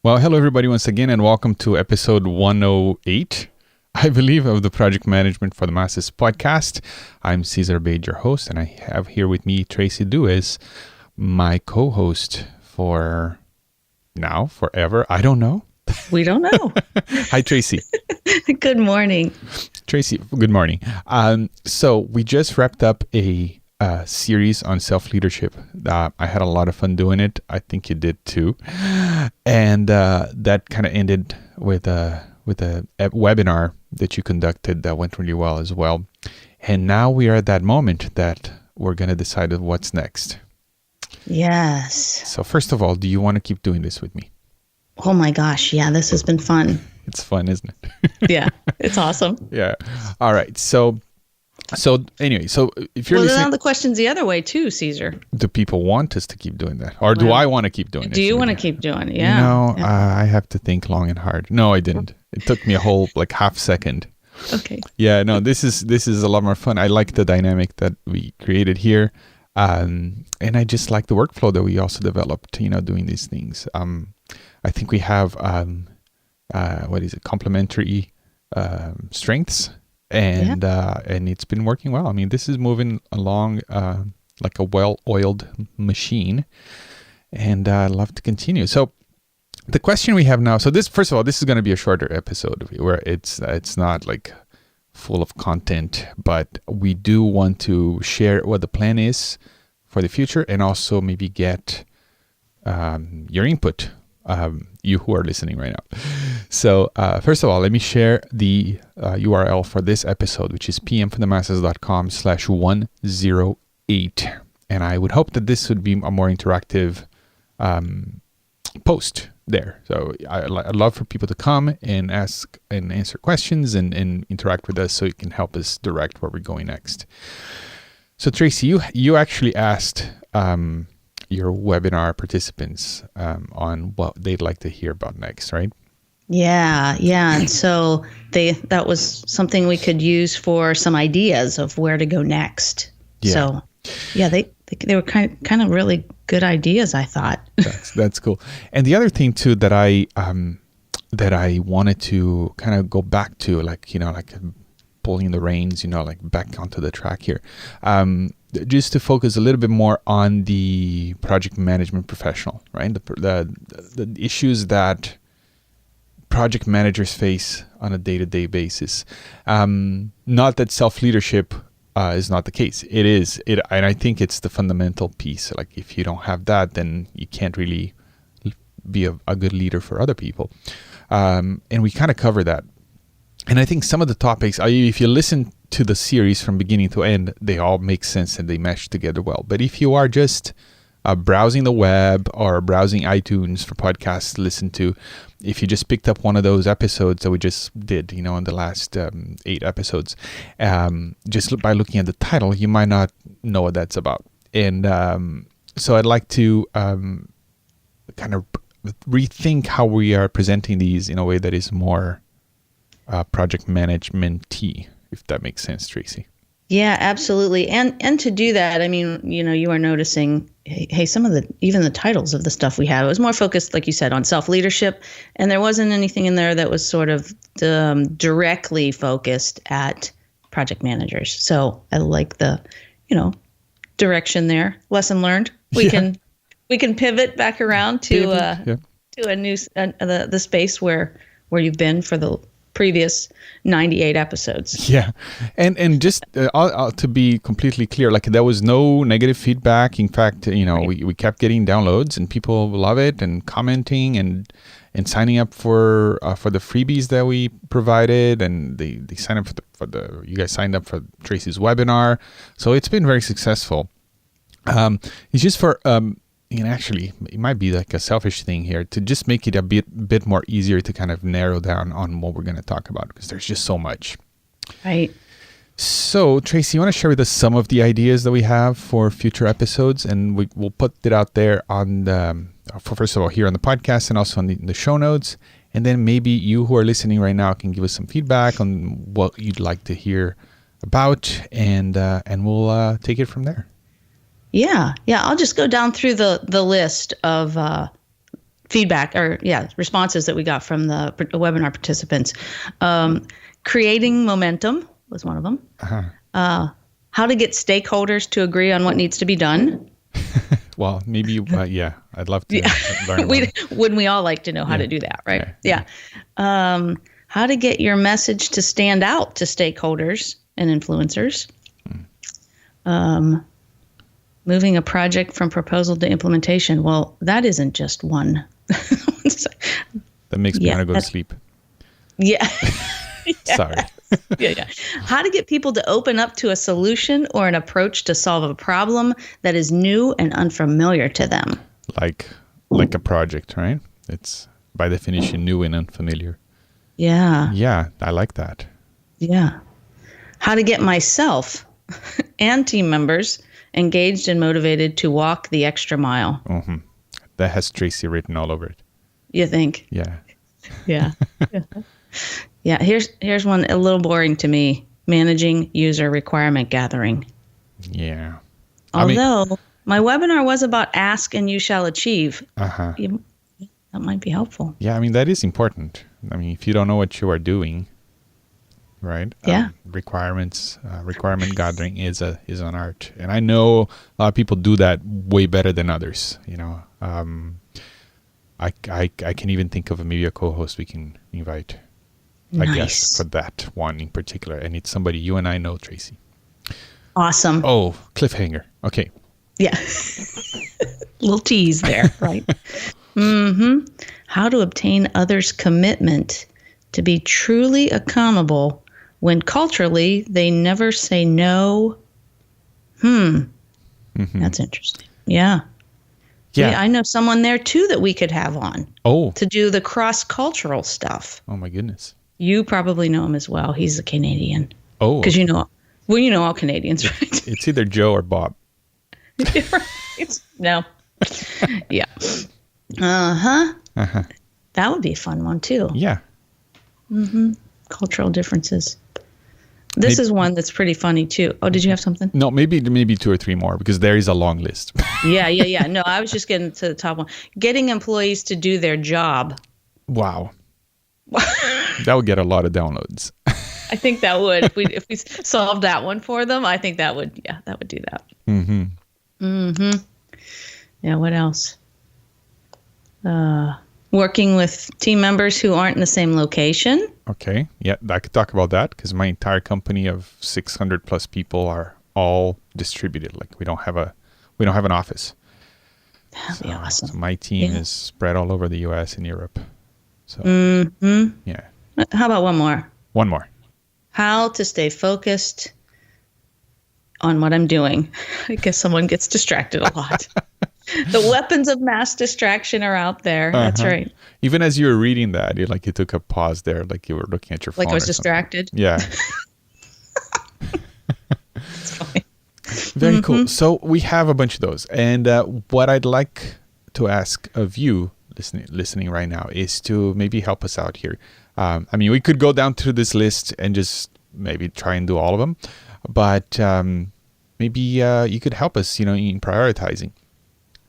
Well, hello everybody once again, and welcome to episode 108, I believe, of the Project Management for the Masses podcast. I'm Cesar Bade, your host, and I have here with me Traci Duez, my co-host for now, forever. I don't know. We don't know. Hi, Traci. Good morning. Traci, good morning. So we just wrapped up a series on self-leadership. I had a lot of fun doing it. I think you did too. And that kind of ended with a webinar that you conducted that went really well as well. And now we are at that moment that we're going to decide what's next. Yes. So first of all, do you want to keep doing this with me? Oh my gosh. Yeah, this has been fun. It's fun, isn't it? Yeah, it's awesome. Yeah. All right. So anyway, if you're listening, listening, now the question's the other way too, Cesar. do people want us to keep doing that, or do I want to keep doing it? Do you want to keep doing it? Yeah. No, Yeah. I have to think long and hard. No, I didn't. It took me a whole half second. Okay. Yeah, no, this is a lot more fun. I like the dynamic that we created here, and I just like the workflow that we also developed. Doing these things. I think we have complementary strengths. And it's been working well. I mean, this is moving along like a well-oiled machine, and I'd love to continue. So the question we have now, first of all, this is going to be a shorter episode where it's not like full of content, but we do want to share what the plan is for the future, and also maybe get your input, you who are listening right now. So first of all, let me share the URL for this episode, which is pmforthemasses.com/108. And I would hope that this would be a more interactive post there. So I'd love for people to come and ask and answer questions and interact with us, so you can help us direct where we're going next. So Traci, you actually asked your webinar participants on what they'd like to hear about next, right? Yeah. And so that was something we could use for some ideas of where to go next. Yeah. So yeah, they were kind of really good ideas, I thought. That's cool. And the other thing too that I wanted to kind of go back to, like pulling the reins, back onto the track here, just to focus a little bit more on the project management professional, right? The issues that project managers face on a day-to-day basis. Not that self-leadership is not the case. It is. And I think it's the fundamental piece. Like, if you don't have that, then you can't really be a good leader for other people. And we kind of cover that. And I think some of the topics, if you listen to the series from beginning to end, they all make sense and they mesh together well. But if you are just browsing the web or browsing iTunes for podcasts to listen to, if you just picked up one of those episodes that we just did, in the last 8 episodes, just by looking at the title, you might not know what that's about. And so I'd like to kind of rethink how we are presenting these in a way that is more project management-y, if that makes sense, Traci. Yeah, absolutely. And to do that, I mean, you are noticing, hey, some of even the titles of the stuff we have, it was more focused, like you said, on self-leadership, and there wasn't anything in there that was sort of directly focused at project managers. So I like the, direction there. Lesson learned. We can pivot back around to a new the space where you've been for the previous 98 episodes. Yeah. And just to be completely clear, there was no negative feedback. In fact, Right. we kept getting downloads and people love it and commenting and signing up for the freebies that we provided, and they signed up you guys signed up for Traci's webinar. So it's been very successful. It's just for actually, it might be like a selfish thing here to just make it a bit more easier to kind of narrow down on what we're going to talk about, because there's just so much. Right. So, Traci, you want to share with us some of the ideas that we have for future episodes, and we'll put it out there on first of all here on the podcast and also in the show notes, and then maybe you who are listening right now can give us some feedback on what you'd like to hear about, and we'll take it from there. Yeah. I'll just go down through the list of feedback or responses that we got from the webinar participants. Creating momentum was one of them. How to get stakeholders to agree on what needs to be done. Well, maybe, I'd love to learn about it. Wouldn't we all like to know how to do that, right? Yeah. How to get your message to stand out to stakeholders and influencers. Moving a project from proposal to implementation. Well, that isn't just one. That makes me want to go to sleep. Yeah. Sorry. Yeah. How to get people to open up to a solution or an approach to solve a problem that is new and unfamiliar to them. Like a project, right? It's by definition new and unfamiliar. Yeah. Yeah, I like that. Yeah. How to get myself and team members engaged and motivated to walk the extra mile. Mm-hmm. That has Traci written all over it. You think? Yeah. Yeah. Yeah. Here's one a little boring to me. Managing user requirement gathering. Yeah. Although my webinar was about ask and you shall achieve. Uh-huh. That might be helpful. Yeah, I mean, that is important. I mean, if you don't know what you are doing, right? Yeah. Requirement gathering is an art. And I know a lot of people do that way better than others, you know. I can even think of maybe a co-host we can invite. Nice. I guess for that one in particular. And it's somebody you and I know, Traci. Awesome. Oh, cliffhanger. Okay. Yeah. Little tease there, right? Mm-hmm. How to obtain others' commitment to be truly accountable when culturally they never say no. Mm-hmm. That's interesting. Yeah. Yeah. I know someone there too that we could have on. Oh. To do the cross-cultural stuff. Oh my goodness. You probably know him as well. He's a Canadian. Oh. Because you know all Canadians, right? It's either Joe or Bob. No. Yeah. Uh-huh. That would be a fun one too. Yeah. Mm-hmm. Cultural differences. This is one that's pretty funny too. Oh, did you have something? No, maybe 2 or 3 more because there is a long list. Yeah. No, I was just getting to the top one. Getting employees to do their job. Wow. That would get a lot of downloads. I think that would. If we solved that one for them, I think that would do that. Mm-hmm. Mm-hmm. Yeah, what else? Working with team members who aren't in the same location. Okay. Yeah, I could talk about that because my entire company of 600 plus people are all distributed. Like we don't have an office. That'd be awesome. So my team is spread all over the US and Europe. So yeah. How about one more? One more. How to stay focused on what I'm doing. I guess someone gets distracted a lot. The weapons of mass distraction are out there. Uh-huh. That's right. Even as you were reading that, you took a pause there, like you were looking at your phone. Like I was distracted. Yeah. It's funny. Very cool. So we have a bunch of those. And what I'd like to ask of you listening right now is to maybe help us out here. I mean, we could go down through this list and just maybe try and do all of them. But maybe you could help us, in prioritizing.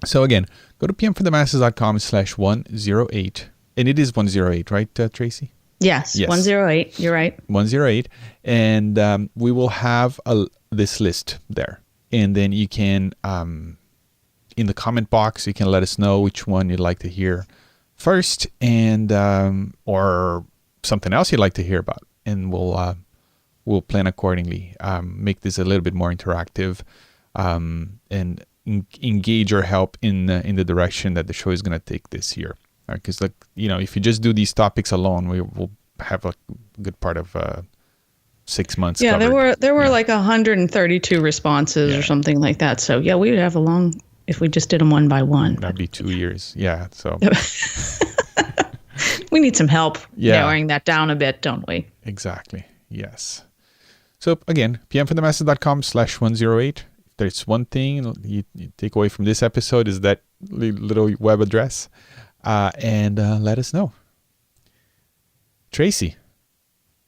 So again, go to pmforthemasses.com/108. And it is 108, right, Traci? Yes, 108. You're right. 108. And we will have this list there. And then you can, in the comment box, you can let us know which one you'd like to hear first and or something else you'd like to hear about. And we'll plan accordingly. Make this a little bit more interactive and engage or help in the direction that the show is going to take this year. Because if you just do these topics alone, we will have a good part of 6 months. Yeah, covered. there were like 132 responses or something like that. So yeah, we would have a long if we just did them one by one. That'd be 2 years. Yeah. So we need some help narrowing that down a bit, don't we? Exactly. Yes. So again, pmforthemasses.com/108. If there's one thing you take away from this episode is that little web address, and let us know. Traci,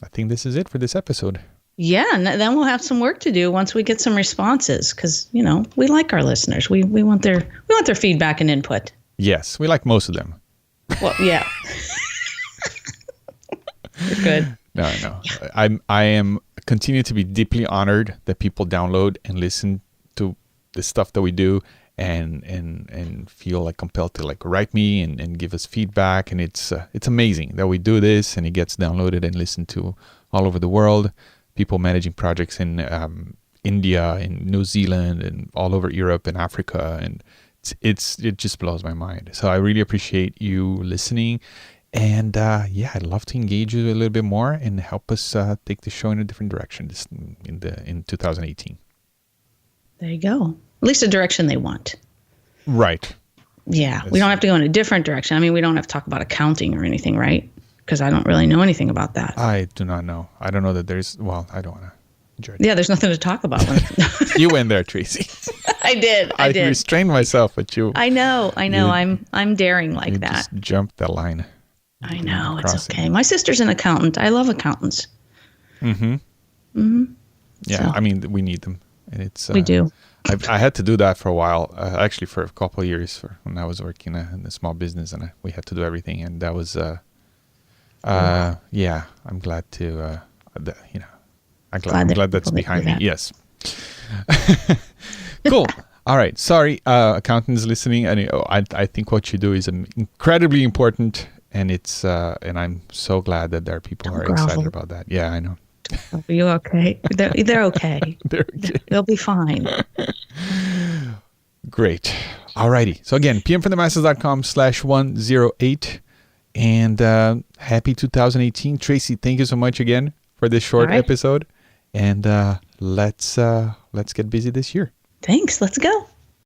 I think this is it for this episode. Yeah, and then we'll have some work to do once we get some responses because we like our listeners. We want their feedback and input. Yes, we like most of them. Well, yeah. You're good. No, no. I am continue to be deeply honored that people download and listen to the stuff that we do and feel like compelled to like write me and give us feedback. And it's amazing that we do this and it gets downloaded and listened to all over the world. People managing projects in India and New Zealand and all over Europe and Africa, and it just blows my mind. So I really appreciate you listening. And I'd love to engage you a little bit more and help us take the show in a different direction in 2018. There you go. At least a direction they want. Right. Yeah. We don't have to go in a different direction. I mean, we don't have to talk about accounting or anything, right? Because I don't really know anything about that. I do not know. I don't know that there's, well, I don't want to judge. Yeah, there's nothing to talk about. You went there, Tracy. I did. I restrained myself, but you. I know. I'm daring like you that. Just jumped the line. I know. It's okay. My sister's an accountant. I love accountants. Mm-hmm. Mm-hmm. Yeah, So. I mean, we need them. And it's We do. I had to do that for a while, actually for a couple of years when I was working in a small business, and we had to do everything, and that was, I'm glad to, I'm glad that's behind me. Yes. Cool. All right. Sorry, accountants listening. I think what you do is incredibly important, and and I'm so glad that there are people who are excited about that. Yeah, I know. Are you okay? They're okay. They're okay. They'll be fine. Great. Alrighty. So again, pmforthemasses.com/108. And happy 2018. Tracy, thank you so much again for this short episode. And let's get busy this year. Thanks. Let's go.